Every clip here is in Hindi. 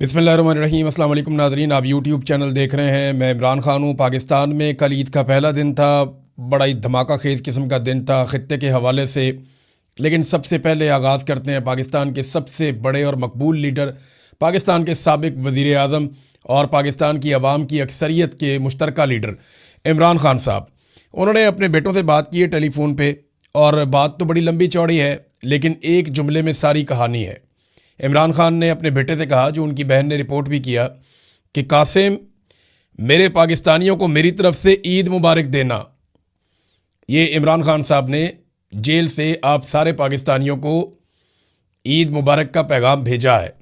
बिस्मिल्लाहिर्रहमानिर्रहीम। अस्सलाम वालेकुम नाज़रीन, आप यूट्यूब चैनल देख रहे हैं। मैं इमरान ख़ान हूँ। पाकिस्तान में कल ईद का पहला दिन था। बड़ा ही धमाका खेज़ किस्म का दिन था ख़ित्ते के हवाले से। लेकिन सबसे पहले आगाज़ करते हैं पाकिस्तान के सबसे बड़े और मकबूल लीडर, पाकिस्तान के साबिक़ वज़ीर आज़म और पाकिस्तान की आवाम की अक्सरियत के मुश्तरका लीडर इमरान ख़ान साहब। उन्होंने अपने बेटों से बात की है टेलीफोन पे, और बात तो बड़ी लंबी चौड़ी है, लेकिन एक जुमले में सारी कहानी है। इमरान ख़ान ने अपने बेटे से कहा, जो उनकी बहन ने रिपोर्ट भी किया, कि कासिम, मेरे पाकिस्तानियों को मेरी तरफ से ईद मुबारक देना। ये इमरान ख़ान साहब ने जेल से आप सारे पाकिस्तानियों को ईद मुबारक का पैगाम भेजा है।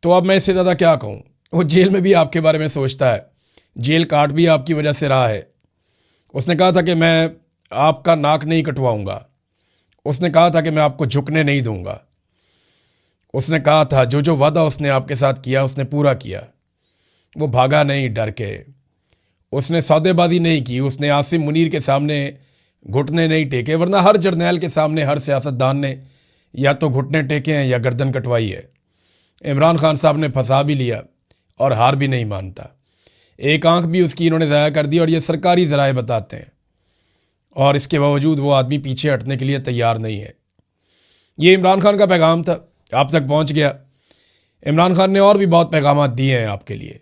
तो अब मैं इससे ज़्यादा क्या कहूँ। वो जेल में भी आपके बारे में सोचता है, जेल काट भी आपकी वजह से रहा है। उसने कहा था कि मैं आपका नाक नहीं कटवाऊँगा। उसने कहा था कि मैं आपको झुकने नहीं दूँगा। उसने कहा था जो जो वादा उसने आपके साथ किया उसने पूरा किया। वो भागा नहीं डर के। उसने सौदेबाजी नहीं की। उसने आसिम मुनीर के सामने घुटने नहीं टेके, वरना हर जर्नैल के सामने हर सियासतदान ने या तो घुटने टेके हैं या गर्दन कटवाई है। इमरान ख़ान साहब ने फंसा भी लिया और हार भी नहीं मानता। एक आंख भी उसकी इन्होंने ज़ाया कर दी, और ये सरकारी ज़राए बताते हैं, और इसके बावजूद वो आदमी पीछे हटने के लिए तैयार नहीं है। ये इमरान ख़ान का पैगाम था, आप तक पहुंच गया। इमरान ख़ान ने और भी बहुत पैगाम दिए हैं आपके लिए,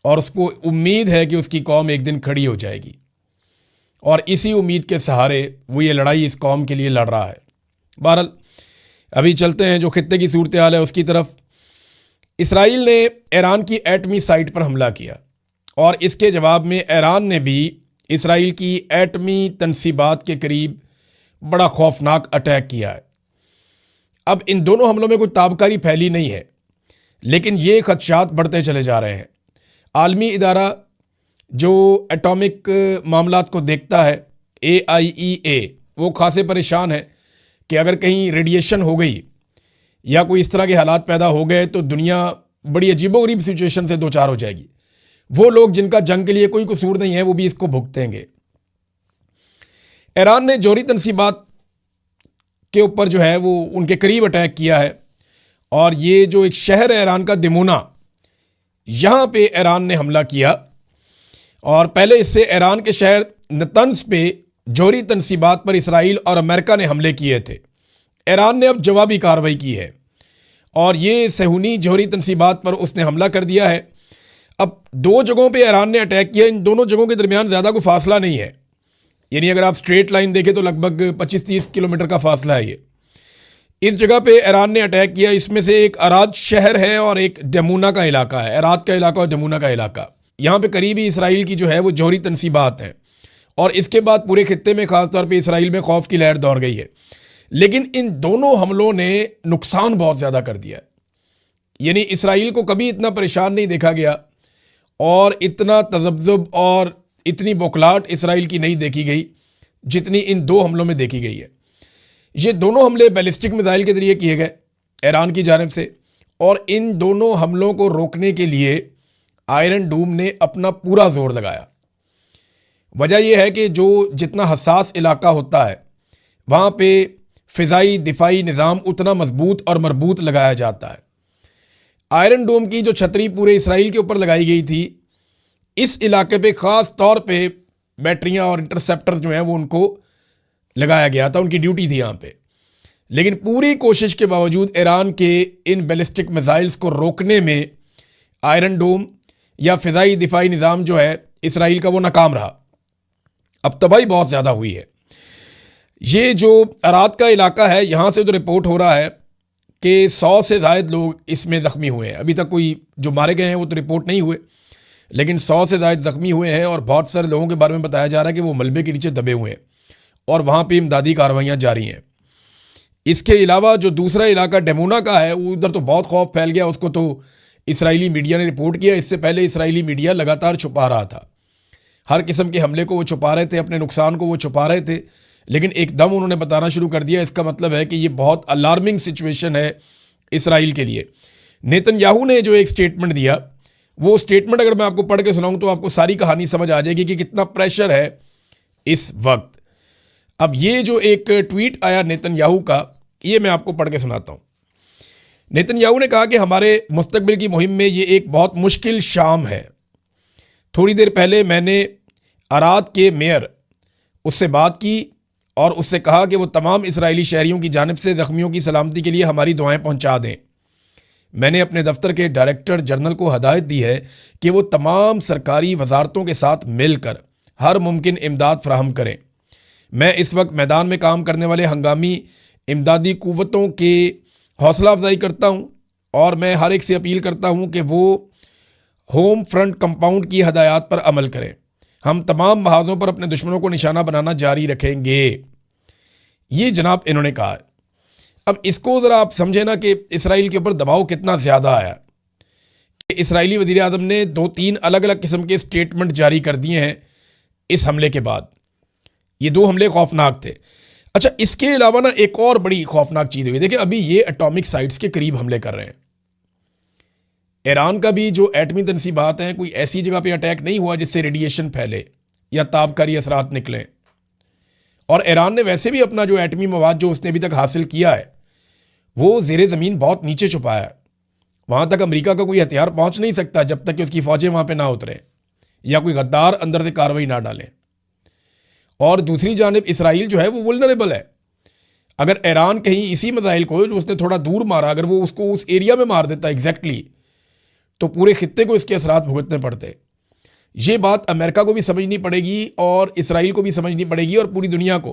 और उसको उम्मीद है कि उसकी कौम एक दिन खड़ी हो जाएगी, और इसी उम्मीद के सहारे वो ये लड़ाई इस कौम के लिए लड़ रहा है। बहरहाल अभी चलते हैं जो खित्ते की सूरत हाल है उसकी तरफ। इसराइल ने ईरान की एटमी साइट पर हमला किया, और इसके जवाब में ईरान ने भी इसराइल की एटमी तनसीबात के करीब बड़ा खौफनाक अटैक किया है। अब इन दोनों हमलों में कोई ताबकारी फैली नहीं है, लेकिन ये खदशात बढ़ते चले जा रहे हैं। आलमी इदारा जो एटॉमिक मामलात को देखता है, AIEA, वो खासे परेशान है कि अगर कहीं रेडिएशन हो गई या कोई इस तरह के हालात पैदा हो गए तो दुनिया बड़ी अजीबोगरीब सिचुएशन से दो चार हो जाएगी। वो लोग जिनका जंग के लिए कोई कसूर नहीं है वो भी इसको भुगतेंगे। ईरान ने जौहरी तनसीबात के ऊपर जो है वो उनके करीब अटैक किया है, और ये जो एक शहर है ईरान का, दिमोना, यहाँ पे ईरान ने हमला किया। और पहले इससे ईरान के शहर नतंस पे जौहरी तनसीबात पर इसराइल और अमेरिका ने हमले किए थे। ईरान ने अब जवाबी कार्रवाई की है, और ये सहूनी जौहरी तनसीबात पर उसने हमला कर दिया है। अब दो जगहों पे ईरान ने अटैक किया। इन दोनों जगहों के दरमियान ज़्यादा कोई फासला नहीं है, यानी अगर आप स्ट्रेट लाइन देखें तो लगभग 25-30 किलोमीटर का फासला है। ये इस जगह पे ईरान ने अटैक किया। इसमें से एक अराद शहर है और एक डमूना का इलाका है। अराद का इलाका और डमूना का इलाका, यहाँ पे करीबी इसराइल की जो है वो जौहरी तनसीबात है, और इसके बाद पूरे खित्ते में खासतौर पे इसराइल में खौफ की लहर दौड़ गई है। लेकिन इन दोनों हमलों ने नुकसान बहुत ज़्यादा कर दिया, यानी इसराइल को कभी इतना परेशान नहीं देखा गया, और इतना तज़ब्ज़ुब और इतनी बौखलाहट इसराइल की नहीं देखी गई जितनी इन दो हमलों में देखी गई है। ये दोनों हमले बैलिस्टिक मिसाइल के ज़रिए किए गए ईरान की जानिब से, और इन दोनों हमलों को रोकने के लिए आयरन डोम ने अपना पूरा जोर लगाया। वजह यह है कि जो जितना हसास इलाका होता है वहाँ पे फ़िज़ाई दिफाई निज़ाम उतना मजबूत और मरबूत लगाया जाता है। आयरन डोम की जो छतरी पूरे इसराइल के ऊपर लगाई गई थी, इस इलाके पे ख़ास तौर पे बैटरियाँ और इंटरसेप्टर्स जो हैं वो उनको लगाया गया था, उनकी ड्यूटी थी यहाँ पे। लेकिन पूरी कोशिश के बावजूद ईरान के इन बैलिस्टिक मिसाइल्स को रोकने में आयरन डोम या फ़िज़ाई दिफाई निज़ाम जो है इसराइल का वो नाकाम रहा। अब तबाही बहुत ज़्यादा हुई है। ये जो अराद का इलाका है, यहाँ से तो रिपोर्ट हो रहा है कि 100 से ज़ायद लोग इसमें ज़ख्मी हुए हैं। अभी तक कोई जो मारे गए हैं वो तो रिपोर्ट नहीं हुए, लेकिन 100 से ज़ायद ज़ख्मी हुए हैं, और बहुत सारे लोगों के बारे में बताया जा रहा है कि वो मलबे के नीचे दबे हुए हैं, और वहाँ पे इमदादी कार्रवाइयाँ जारी हैं। इसके अलावा जो दूसरा इलाका डमूना का है, उधर तो बहुत खौफ फैल गया। उसको तो इसराइली मीडिया ने रिपोर्ट किया। इससे पहले इसराइली मीडिया लगातार छुपा रहा था, हर किस्म के हमले को वो छुपा रहे थे, अपने नुकसान को वो छुपा रहे थे, लेकिन एकदम उन्होंने बताना शुरू कर दिया। इसका मतलब है कि ये बहुत अलार्मिंग सिचुएशन है इसराइल के लिए। नेतन्याहू ने जो एक स्टेटमेंट दिया, वो स्टेटमेंट अगर मैं आपको पढ़ के सुनाऊं तो आपको सारी कहानी समझ आ जाएगी कि कितना प्रेशर है इस वक्त। अब ये जो एक ट्वीट आया नेतन्याहू का, ये मैं आपको पढ़ के सुनाता हूँ। नेतन्याहू ने कहा कि हमारे मुस्तकबिल की मुहिम में ये एक बहुत मुश्किल शाम है। थोड़ी देर पहले मैंने अराद के मेयर उससे बात की और उससे कहा कि वो तमाम इजरायली शहरियों की जानिब से ज़ख्मियों की सलामती के लिए हमारी दुआएं पहुंचा दें। मैंने अपने दफ्तर के डायरेक्टर जनरल को हदायत दी है कि वो तमाम सरकारी वजारतों के साथ मिलकर हर मुमकिन इमदाद फराहम करें। मैं इस वक्त मैदान में काम करने वाले हंगामी इमदादी कुव्वतों के हौसला अफजाई करता हूँ और मैं हर एक से अपील करता हूँ कि वो होम फ्रंट कंपाउंड की हदायत पर अमल करें। हम तमाम महाजों पर अपने दुश्मनों को निशाना बनाना जारी रखेंगे, ये जनाब इन्होंने कहा है। अब इसको ज़रा आप समझे ना कि इसराइल के ऊपर दबाव कितना ज़्यादा आया कि इसराइली वज़ीर आज़म ने 2-3 अलग अलग किस्म के स्टेटमेंट जारी कर दिए हैं इस हमले के बाद। ये 2 हमले खौफनाक थे। अच्छा, इसके अलावा ना एक और बड़ी खौफनाक चीज़ हुई। देखिए, अभी ये एटॉमिक साइट्स के करीब हमले कर रहे हैं। ईरान का भी जो एटमी तनसीबात हैं, कोई ऐसी जगह पे अटैक नहीं हुआ जिससे रेडिएशन फैले या ताबकारी असरात निकलें। और ईरान ने वैसे भी अपना जो एटमी मवाद जो उसने अभी तक हासिल किया है वो ज़ेरे ज़मीन बहुत नीचे छुपाया है। वहाँ तक अमेरिका का कोई हथियार पहुँच नहीं सकता जब तक कि उसकी फ़ौजें वहाँ पर ना उतरें या कोई गद्दार अंदर से कार्रवाई ना डालें। और दूसरी जानिब इसराइल जो है वो वुल्नरेबल है। अगर ईरान कहीं इसी मिसाइल को जो उसने थोड़ा दूर मारा, अगर वो उसको उस एरिया में मार देता एग्जैक्टली, तो पूरे खित्ते को इसके असरात भुगतने पड़ते। ये बात अमेरिका को भी समझनी पड़ेगी और इसराइल को भी समझनी पड़ेगी और पूरी दुनिया को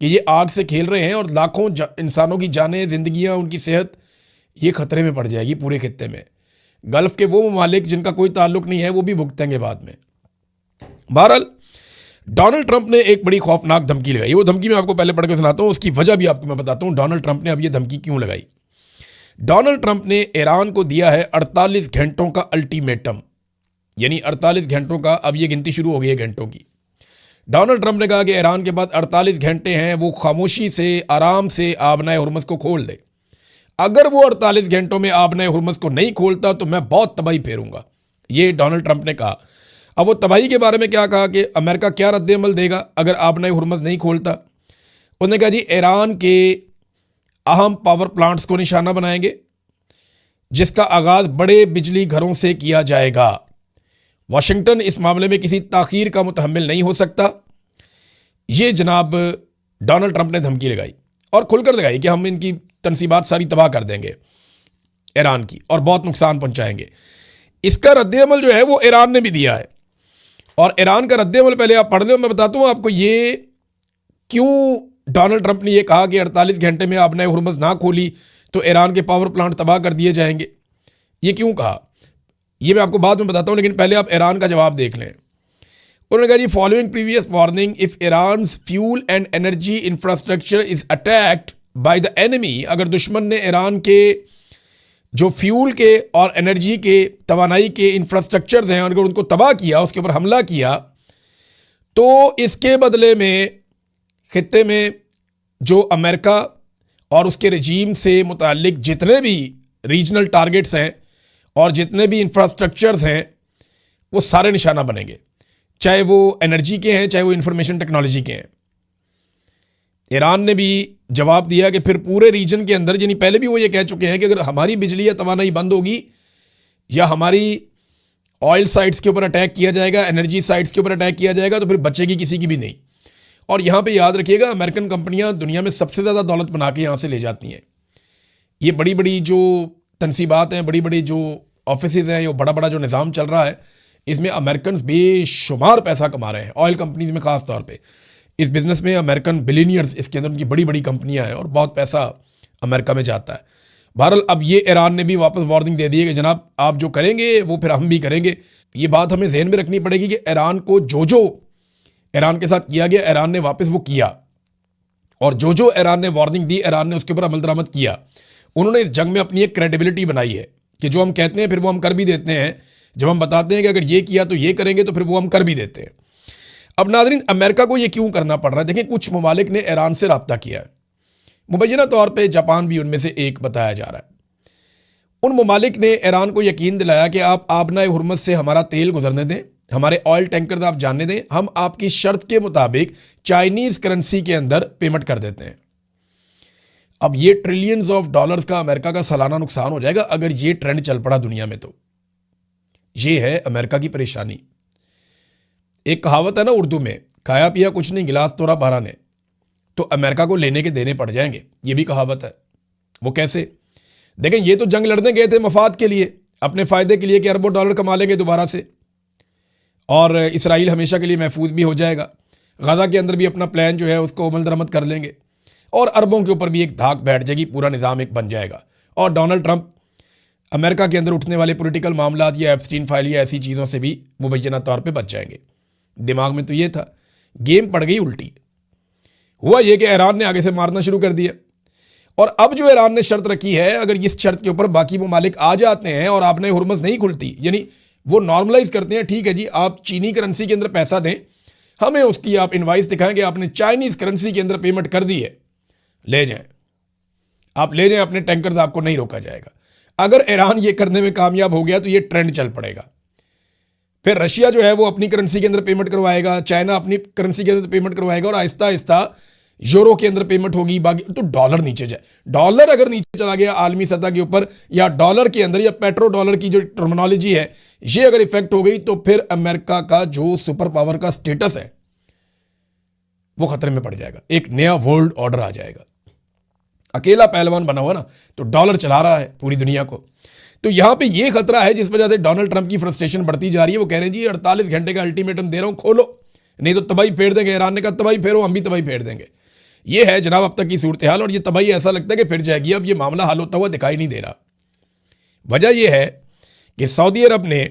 कि ये आग से खेल रहे हैं और लाखों इंसानों की जानें, जिंदगियां, उनकी सेहत ये खतरे में पड़ जाएगी पूरे खित्ते में। गल्फ के वो ममालिक जिनका कोई ताल्लुक नहीं है वो भी भुगतेंगे बाद में। बहरहाल, डोनाल्ड ट्रंप ने एक बड़ी खौफनाक धमकी लगाई। वो धमकी मैं आपको पहले पढ़ के सुनाता हूँ, उसकी वजह भी आपको मैं बताता हूँ डोनाल्ड ट्रंप ने अब ये धमकी क्यों लगाई। डोनाल्ड ट्रंप ने ईरान को दिया है 48 घंटों का अल्टीमेटम, यानी 48 घंटों का, अब ये गिनती शुरू हो गई है घंटों की। डोनाल्ड ट्रंप ने कहा कि ईरान के पास 48 घंटे हैं, वो खामोशी से आराम से आबनाए हुर्मुज़ को खोल दे। अगर वो 48 घंटों में आबनाए हुर्मुज़ को नहीं खोलता तो मैं बहुत तबाही फेरूंगा, ये डोनाल्ड ट्रंप ने कहा। अब वो तबाही के बारे में क्या कहा कि अमेरिका क्या रद्द-ए-अमल देगा अगर आबनाए हुर्मुज़ नहीं खोलता। उन्होंने कहा जी ईरान के अहम पावर प्लांट्स को निशाना बनाएंगे जिसका आगाज़ बड़े बिजली घरों से किया जाएगा। वाशिंगटन इस मामले में किसी ताख़ीर का मुतहम्मिल नहीं हो सकता। ये जनाब डोनाल्ड ट्रंप ने धमकी लगाई और खुलकर लगाई कि हम इनकी तनसीबात सारी तबाह कर देंगे ईरान की और बहुत नुकसान पहुंचाएंगे। इसका रद्द-ए-अमल जो है वो ईरान ने भी दिया है और ईरान का रद्द-ए-अमल पहले आप पढ़ लो, मैं बताता हूँ आपको ये क्यों डोनाल्ड ट्रंप ने ये कहा कि 48 घंटे में आपने हुर्मुज़ ना खोली तो ईरान के पावर प्लांट तबाह कर दिए जाएंगे। ये क्यों कहा ये मैं आपको बाद में बताता हूँ, लेकिन पहले आप ईरान का जवाब देख लें। उन्होंने कहा जी following previous warning, if Iran fuel and energy infrastructure is attacked by the enemy, अगर दुश्मन ने ईरान के जो फ्यूल के और एनर्जी के, तवानाई के इंफ्रास्ट्रक्चर हैं, अगर उनको तबाह किया, उसके ऊपर हमला किया, तो इसके बदले में खित्ते में जो अमेरिका और उसके रजीम से मुताल्लिक जितने भी रीजनल टारगेट्स हैं और जितने भी इंफ्रास्ट्रक्चर्स हैं वो सारे निशाना बनेंगे, चाहे वो एनर्जी के हैं चाहे वो इंफॉर्मेशन टेक्नोलॉजी के हैं। ईरान ने भी जवाब दिया कि फिर पूरे रीजन के अंदर, यानी पहले भी वो ये कह चुके हैं कि अगर हमारी बिजली या तवानाई बंद होगी या हमारी ऑयल साइट्स के ऊपर अटैक किया जाएगा, एनर्जी साइट्स के ऊपर अटैक किया जाएगा, तो फिर बचेगी किसी की भी नहीं। और यहाँ पे याद रखिएगा अमेरिकन कंपनियाँ दुनिया में सबसे ज़्यादा दौलत बना के यहाँ से ले जाती हैं। ये बड़ी बड़ी जो तनसीबात हैं, बड़ी बड़ी जो ऑफिसेज हैं, ये बड़ा बड़ा जो निज़ाम चल रहा है, इसमें अमेरिकन बेशुमार पैसा कमा रहे हैं। ऑयल कंपनीज में ख़ास तौर पे इस बिज़नेस में अमेरिकन बिलियनियर्स, इसके अंदर उनकी बड़ी बड़ी कंपनियां हैं और बहुत पैसा अमेरिका में जाता है। बहरहाल अब ये ईरान ने भी वापस वार्निंग दे दी है कि जनाब आप जो करेंगे वो फिर हम भी करेंगे। ये बात हमें ज़हन में रखनी पड़ेगी कि ईरान को जो ईरान के साथ किया गया, ईरान ने वापस वो किया, और जो ईरान ने वार्निंग दी, ईरान ने उसके ऊपर अमल दरामद किया। उन्होंने इस जंग में अपनी एक क्रेडिबिलिटी बनाई है कि जो हम कहते हैं फिर वो हम कर भी देते हैं। जब हम बताते हैं कि अगर ये किया तो ये करेंगे, तो फिर वो हम कर भी देते हैं। अब नाज़रीन, अमेरिका को ये क्यों करना पड़ रहा है? देखिए, कुछ ममालिक ने ईरान से रब्ता किया है, मुबैना तौर पर जापान भी उनमें से एक बताया जा रहा है। उन ममालिक ने ईरान को यकीन दिलाया कि आप आबनाए हुर्मुज़ से हमारा तेल गुजरने दें, हमारे ऑयल टैंकर आप जानने दें, हम आपकी शर्त के मुताबिक चाइनीज़ करेंसी के अंदर पेमेंट कर देते हैं। अब ये ट्रिलियंस ऑफ डॉलर्स का अमेरिका का सालाना नुकसान हो जाएगा अगर ये ट्रेंड चल पड़ा दुनिया में। तो ये है अमेरिका की परेशानी। एक कहावत है ना उर्दू में, खाया पिया कुछ नहीं गिलास तोड़ा 12 ने। तो अमेरिका को लेने के देने पड़ जाएंगे, ये भी कहावत है। वो कैसे? देखें, ये तो जंग लड़ने गए थे मफाद के लिए, अपने फायदे के लिए कि अरबों डॉलर कमा लेंगे दोबारा से और इसराइल हमेशा के लिए महफूज भी हो जाएगा। गजा के अंदर भी अपना प्लान जो है उसको अमल दरामद कर लेंगे और अरबों के ऊपर भी एक धाक बैठ जाएगी, पूरा निज़ाम एक बन जाएगा। और डोनाल्ड ट्रंप अमेरिका के अंदर उठने वाले पॉलिटिकल मामलात या एप्स्टीन फाइल या ऐसी चीज़ों से भी मुबैना तौर पे बच जाएंगे। दिमाग में तो ये था, गेम पड़ गई उल्टी। हुआ ये कि ईरान ने आगे से मारना शुरू कर दिया और अब जो ईरान ने शर्त रखी है, अगर इस शर्त के ऊपर बाकी ममालिक आ जाते हैं और आपने हुर्मुज़ नहीं खुलती, यानी वो नॉर्मलाइज करते हैं, ठीक है जी आप चीनी करेंसी के अंदर पैसा दें, हमें उसकी आप इनवाइस दिखाएं कि आपने चाइनीज़ करेंसी के अंदर पेमेंट कर दी है, ले जाएं, आप ले जाएं अपने टैंकर्स, आपको नहीं रोका जाएगा। अगर ईरान ये करने में कामयाब हो गया तो ये ट्रेंड चल पड़ेगा। फिर रशिया जो है वो अपनी करेंसी के अंदर पेमेंट करवाएगा, चाइना अपनी करेंसी के अंदर पेमेंट करवाएगा और आहिस्ता आहिस्ता यूरो के अंदर पेमेंट होगी, बाकी तो डॉलर नीचे जाए। डॉलर अगर नीचे चला गया आलमी सतह के ऊपर, या डॉलर के अंदर या पेट्रो डॉलर की जो टर्मिनोलॉजी है ये अगर इफेक्ट हो गई, तो फिर अमेरिका का जो सुपर पावर का स्टेटस है वो खतरे में पड़ जाएगा। एक नया वर्ल्ड ऑर्डर आ जाएगा। अकेला पहलवान बना हुआ ना, तो डॉलर चला रहा है पूरी दुनिया को। तो यहां पे ये खतरा है जिस वजह से डोनाल्ड ट्रंप की फ्रस्ट्रेशन बढ़ती जा रही है। वो कह रहे हैं जी 48 घंटे का अल्टीमेटम दे रहा हूं, खोलो, नहीं तो तबाही फेर देंगे। ईरान ने कहा तबाही फेरो, हम भी तबाही फेर देंगे। ये है जनाब अब तक की सूरत हाल, और ये तबाही ऐसा लगता है कि फिर जाएगी। अब ये मामला हल होता हुआ दिखाई नहीं दे रहा। वजह यह है कि सऊदी अरब ने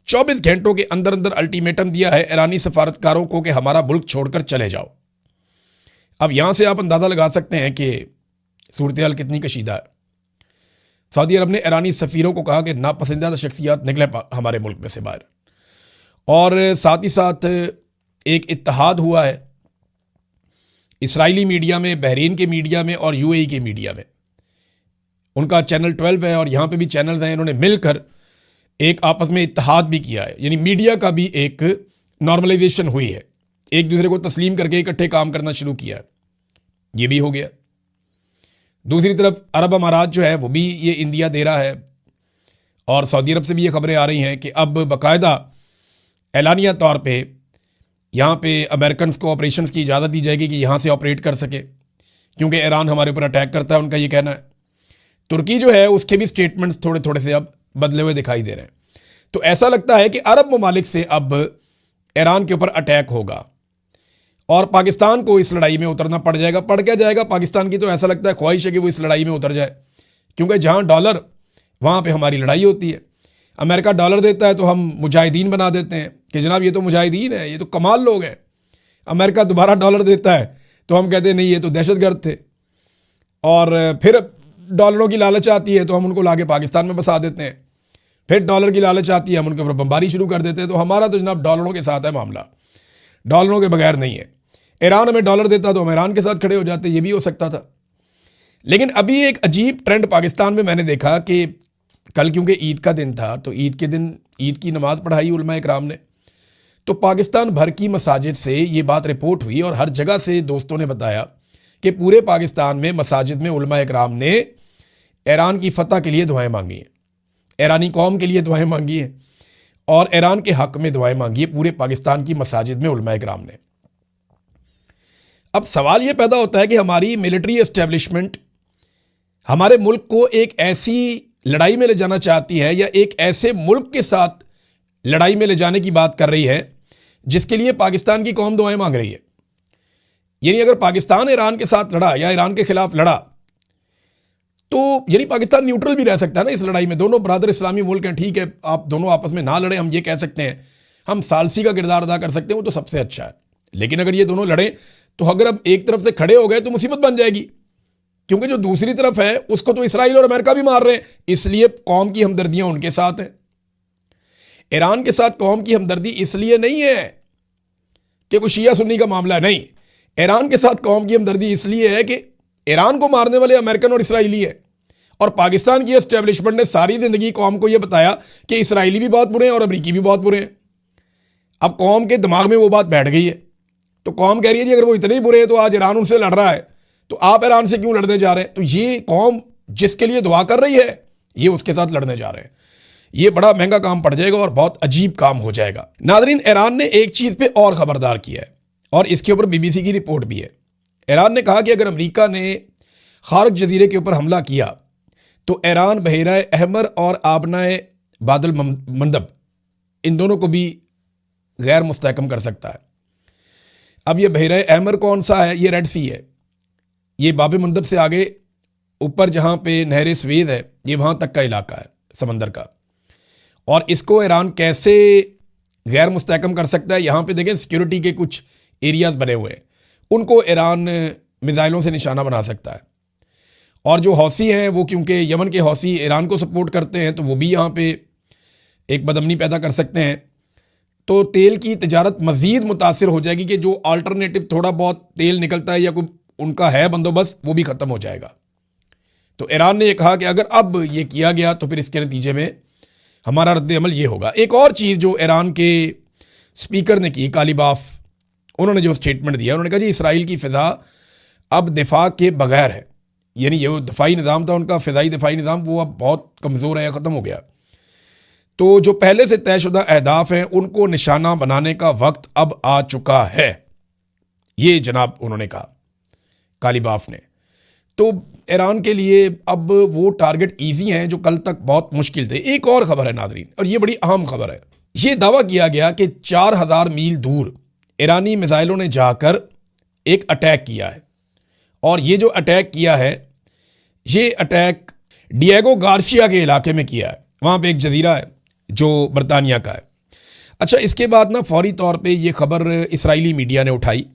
24 घंटों के अंदर अंदर अल्टीमेटम दिया है ईरानी सफारतकारों को कि हमारा मुल्क छोड़कर चले जाओ। अब यहां से आप अंदाजा लगा सकते हैं कि सूरत हाल कितनी कशीदा है। सऊदी अरब ने ईरानी सफ़ीरों को कहा कि नापसंदीदा शख्सियात निकले हमारे मुल्क में से बाहर, और साथ ही साथ एक इत्तेहाद हुआ है इसराइली मीडिया में, बहरीन के मीडिया में और यूएई के मीडिया में। उनका चैनल 12 है और यहाँ पे भी चैनल्स हैं, इन्होंने मिलकर एक आपस में इत्तेहाद भी किया है, यानी मीडिया का भी एक नॉर्मलाइजेशन हुई है, एक दूसरे को तस्लीम करके इकट्ठे काम करना शुरू किया है। ये भी हो गया। दूसरी तरफ अरब अमारात जो है वो भी ये इंदिया दे रहा है, और सऊदी अरब से भी ये खबरें आ रही हैं कि अब बाकायदा एलानिया तौर पे यहाँ पे अमेरिकन को ऑपरेशंस की इजाज़त दी जाएगी कि यहाँ से ऑपरेट कर सके, क्योंकि ईरान हमारे ऊपर अटैक करता है, उनका ये कहना है। तुर्की जो है उसके भी स्टेटमेंट्स थोड़े थोड़े से अब बदले हुए दिखाई दे रहे हैं। तो ऐसा लगता है कि अरब ममालिक से अब ईरान के ऊपर अटैक होगा और पाकिस्तान को इस लड़ाई में उतरना पड़ जाएगा। पड़ क्या जाएगा पाकिस्तान की, तो ऐसा लगता है ख्वाहिश है कि वो इस लड़ाई में उतर जाए, क्योंकि जहाँ डॉलर वहाँ पे हमारी लड़ाई होती है। अमेरिका डॉलर देता है तो हम मुजाहिदीन बना देते हैं कि जनाब ये तो मुजाहिदीन है, ये तो कमाल लोग हैं। अमेरिका दोबारा डॉलर देता है तो हम कहते हैं नहीं ये तो दहशतगर्द थे, और फिर डॉलरों की लालच आती है तो हम उनको लाके पाकिस्तान में बसा देते हैं। फिर डॉलर की लालच आती है, हम उनके ऊपर बमबारी शुरू कर देते हैं। तो हमारा तो जनाब डॉलरों के साथ है मामला, डॉलरों के बगैर नहीं है। ईरान हमें डॉलर देता तो हम ईरान के साथ खड़े हो जाते, ये भी हो सकता था। लेकिन अभी एक अजीब ट्रेंड पाकिस्तान में मैंने देखा कि कल क्योंकि ईद का दिन था, तो ईद के दिन ईद की नमाज़ पढ़ाई उलमा इकराम ने, तो पाकिस्तान भर की मसाजिद से ये बात रिपोर्ट हुई और हर जगह से दोस्तों ने बताया कि पूरे पाकिस्तान में मसाजिद में उलमा इकराम ने ईरान की फतह के लिए दुआएं मांगी हैं, ईरानी कौम के लिए दुआएं मांगी हैं और ईरान के हक़ में दुआएं मांगी है पूरे पाकिस्तान की मसाजिद में उलमा इकराम ने। अब सवाल ये पैदा होता है कि हमारी मिलिट्री एस्टेब्लिशमेंट हमारे मुल्क को एक ऐसी लड़ाई में ले जाना चाहती है या एक ऐसे मुल्क के साथ लड़ाई में ले जाने की बात कर रही है जिसके लिए पाकिस्तान की कौम दुआएं मांग रही है। यानी अगर पाकिस्तान ईरान के साथ लड़ा या ईरान के खिलाफ लड़ा तो यानी पाकिस्तान न्यूट्रल भी रह सकता है ना इस लड़ाई में। दोनों बरादर इस्लामी मुल्क हैं, ठीक है, आप दोनों आपस में ना लड़े, हम ये कह सकते हैं, हम सालसी का किरदार अदा कर सकते हैं, वो तो सबसे अच्छा है। लेकिन अगर ये दोनों लड़े तो अगर अब एक तरफ से खड़े हो गए तो मुसीबत बन जाएगी, क्योंकि जो दूसरी तरफ है उसको तो इसराइल और अमेरिका भी मार रहे हैं। इसलिए कौम की हमदर्दियां उनके साथ हैं। ईरान के साथ कौम की हमदर्दी इसलिए नहीं है कि कोई शिया सुन्नी का मामला है, नहीं, ईरान के साथ कौम की हमदर्दी इसलिए है कि ईरान को मारने वाले अमेरिकन और इसराइली है, और पाकिस्तान की एस्टेब्लिशमेंट ने सारी जिंदगी कौम को यह बताया कि इसराइली भी बहुत बुरे हैं और अमरीकी भी बहुत बुरे हैं। अब कौम के दिमाग में वो बात बैठ गई है, तो कौम कह रही है जी अगर वो इतने ही बुरे हैं तो आज ईरान उनसे लड़ रहा है तो आप ईरान से क्यों लड़ने जा रहे हैं? तो ये कौम जिसके लिए दुआ कर रही है, ये उसके साथ लड़ने जा रहे हैं। ये बड़ा महंगा काम पड़ जाएगा और बहुत अजीब काम हो जाएगा। नादरीन, ईरान ने एक चीज़ पे और खबरदार किया है और इसके ऊपर बीबीसी की रिपोर्ट भी है। ईरान ने कहा कि अगर अमेरिका ने खार्क जजीरे के ऊपर हमला किया तो ईरान बहेरा अहमर और आबनाए बादल मंदब इन दोनों को भी गैर मुस्तहकम कर सकता है। अब ये बहेरा अहमर कौन सा है? ये रेड सी है। ये बाब मंदब से आगे ऊपर जहाँ पे नहर स्वेद है, ये वहाँ तक का इलाका है समंदर का। और इसको ईरान कैसे गैर मुस्तहकम कर सकता है? यहाँ पे देखें सिक्योरिटी के कुछ एरियाज बने हुए हैं, उनको ईरान मिसाइलों से निशाना बना सकता है। और जो हौसी हैं वो, क्योंकि यमन के हौसी ईरान को सपोर्ट करते हैं, तो वो भी यहाँ पे एक बदअमनी पैदा कर सकते हैं। तो तेल की तजारत मज़ीद मुतासिर हो जाएगी कि जो अल्टरनेटिव थोड़ा बहुत तेल निकलता है या कोई उनका है बंदोबस्त, वो भी ख़त्म हो जाएगा। तो ईरान ने यह कहा कि अगर अब ये किया गया तो फिर इसके नतीजे में हमारा रद्द अमल ये होगा। एक और चीज़ जो ईरान के स्पीकर ने की, कालीबाफ, उन्होंने जो स्टेटमेंट दिया, उन्होंने कहा जी इसराइल की फ़िज़ा अब दिफा के बगैर है। यानी ये वो दफाई निज़ाम था उनका, फ़िज़ाई दफाई निज़ाम, वो अब बहुत कमज़ोर है, ख़त्म हो गया। तो जो पहले से तयशुदा अहदाफ हैं उनको निशाना बनाने का वक्त अब आ चुका है, ये जनाब उन्होंने कहा, कालीबाफ ने। तो ईरान के लिए अब वो टारगेट ईजी हैं जो कल तक बहुत मुश्किल थे। एक और ख़बर है नादरीन, और ये बड़ी अहम खबर है। ये दावा किया गया कि 4000 मील दूर ईरानी मिसाइलों ने जाकर एक अटैक किया है। और ये जो अटैक किया है, ये अटैक डिएगो गार्सिया के इलाके में किया है। वहाँ पे एक जजीरा है जो बरतानिया का है। अच्छा, इसके बाद ना फौरी तौर पे ये खबर इसराइली मीडिया ने उठाई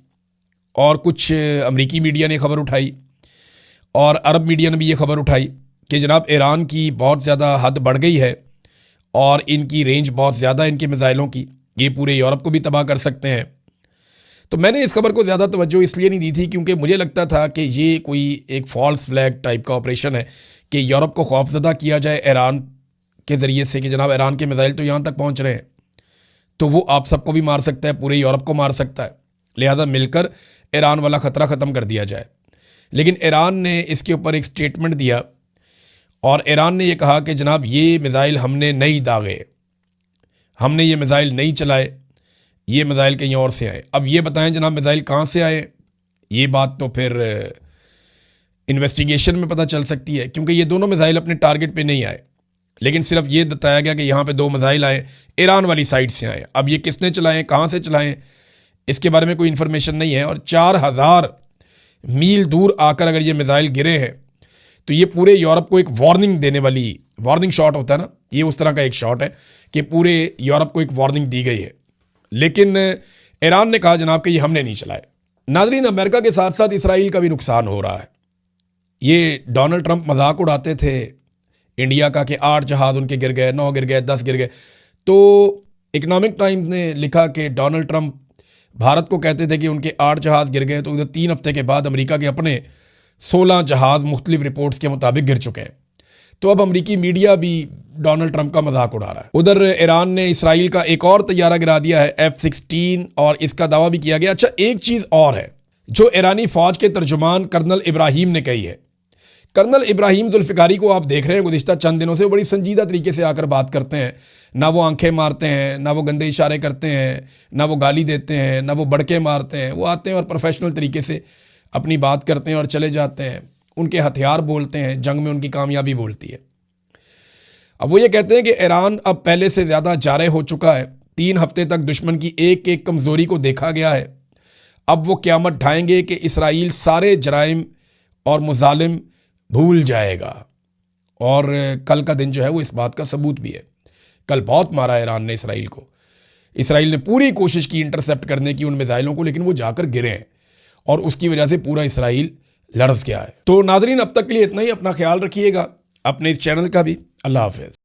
और कुछ अमरीकी मीडिया ने खबर उठाई और अरब मीडिया ने भी ये खबर उठाई कि जनाब ईरान की बहुत ज़्यादा हद बढ़ गई है और इनकी रेंज बहुत ज़्यादा है इनके मिसाइलों की, ये पूरे यूरोप को भी तबाह कर सकते हैं। तो मैंने इस खबर को ज़्यादा तवज्जो इसलिए नहीं दी थी क्योंकि मुझे लगता था कि ये कोई एक फॉल्स फ्लैग टाइप का ऑपरेशन है कि यूरोप को खौफजदा किया जाए ईरान के ज़रिए से कि जनाब ईरान के मिसाइल तो यहाँ तक पहुँच रहे हैं, तो वो आप सबको भी मार सकता है, पूरे यूरोप को मार सकता है, लिहाजा मिलकर ईरान वाला ख़तरा ख़त्म कर दिया जाए। लेकिन ईरान ने इसके ऊपर एक स्टेटमेंट दिया और ईरान ने यह कहा कि जनाब ये मिसाइल हमने नहीं दागे, हमने ये मिसाइल नहीं चलाए, ये मिसाइल कहीं और से आए। अब ये बताएं जनाब मिसाइल कहाँ से आए, ये बात तो फिर इन्वेस्टिगेशन में पता चल सकती है, क्योंकि ये दोनों मिसाइल अपने टारगेट पे नहीं आए, लेकिन सिर्फ ये बताया गया कि यहाँ पे 2 मिसाइल आए, ईरान वाली साइड से आए। अब ये किसने चलाएं, कहाँ से चलाएं, इसके बारे में कोई इन्फॉर्मेशन नहीं है। और 4000 मील दूर आकर अगर ये मिसाइल गिरे हैं तो ये पूरे यूरोप को एक वार्निंग देने वाली, वार्निंग शॉट होता है ना, ये उस तरह का एक शॉट है कि पूरे यूरोप को एक वार्निंग दी गई है। लेकिन ईरान ने कहा जनाब कि ये हमने नहीं चलाए। नाज़रीन, अमेरिका के साथ साथ इसराइल का भी नुकसान हो रहा है। ये डोनाल्ड ट्रंप मजाक उड़ाते थे इंडिया का कि 8 जहाज़ उनके गिर गए, 9 गिर गए, 10 गिर गए। तो इकोनॉमिक टाइम्स ने लिखा कि डोनाल्ड ट्रंप भारत को कहते थे कि उनके 8 जहाज़ गिर गए, तो उधर 3 हफ्ते के बाद अमेरिका के अपने 16 जहाज़ मुख्तलिफ रिपोर्ट्स के मुताबिक गिर चुके हैं। तो अब अमेरिकी मीडिया भी डोनाल्ड ट्रंप का मजाक उड़ा रहा है। उधर ईरान ने इसराइल का एक और तैयारा गिरा दिया है F-16 और इसका दावा भी किया गया। अच्छा, एक चीज़ और है जो ईरानी फ़ौज के तर्जुमान कर्नल इब्राहिम ने कही है। कर्नल इब्राहिम जुल्फ़िकारी को आप देख रहे हैं गुज़िश्ता चंद दिनों से बड़ी संजीदा तरीके से आकर बात करते हैं, ना वो आंखें मारते हैं, ना वो गंदे इशारे करते हैं, ना वो गाली देते हैं, ना वो बड़के मारते हैं। वो आते हैं और प्रोफेशनल तरीके से अपनी बात करते हैं और चले जाते हैं। उनके हथियार बोलते हैं, जंग में उनकी कामयाबी बोलती है। अब वो ये कहते हैं कि ईरान अब पहले से ज़्यादा जारे हो चुका है, 3 हफ्ते तक दुश्मन की एक एक कमज़ोरी को देखा गया है। अब वो क़यामत ढाएंगे कि इसराइल सारे जराइम और मुजालिम भूल जाएगा। और कल का दिन जो है वो इस बात का सबूत भी है। कल बहुत मारा ईरान ने इसराइल को। इसराइल ने पूरी कोशिश की इंटरसेप्ट करने की उन मिसाइलों को, लेकिन वो जाकर गिरे हैं और उसकी वजह से पूरा इसराइल लड़स गया है। तो नाज़रीन, अब तक के लिए इतना ही। अपना ख्याल रखिएगा, अपने इस चैनल का भी। अल्लाह हाफ़िज़।